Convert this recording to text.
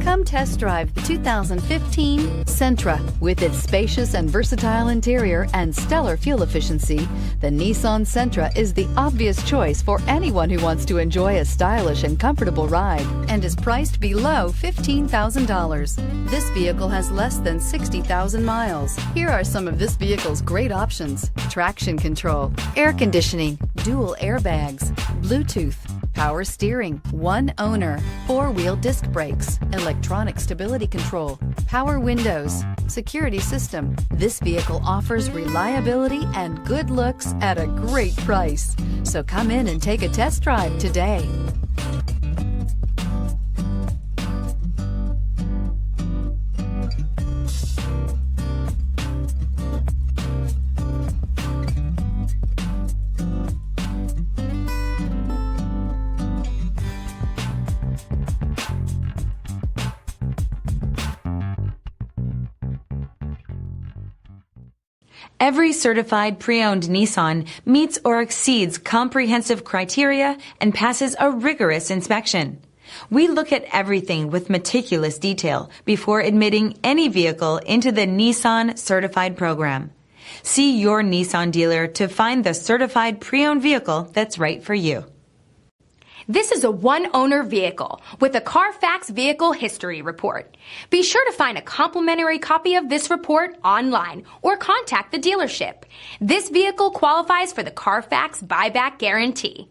Come test drive the 2015 Sentra. With its spacious and versatile interior and stellar fuel efficiency, the Nissan Sentra is the obvious choice for anyone who wants to enjoy a stylish and comfortable ride and is priced below $15,000. This vehicle has less than 60,000 miles. Here are some of this vehicle's great options: traction control, air conditioning, dual airbags, Bluetooth, power steering, one owner, four-wheel disc brakes, electronic stability control, power windows, security system. This vehicle offers reliability and good looks at a great price. So come in and take a test drive today. Every certified pre-owned Nissan meets or exceeds comprehensive criteria and passes a rigorous inspection. We look at everything with meticulous detail before admitting any vehicle into the Nissan Certified program. See your Nissan dealer to find the certified pre-owned vehicle that's right for you. This is a one-owner vehicle with a CARFAX Vehicle History Report. Be sure to find a complimentary copy of this report online or contact the dealership. This vehicle qualifies for the CARFAX Buyback Guarantee.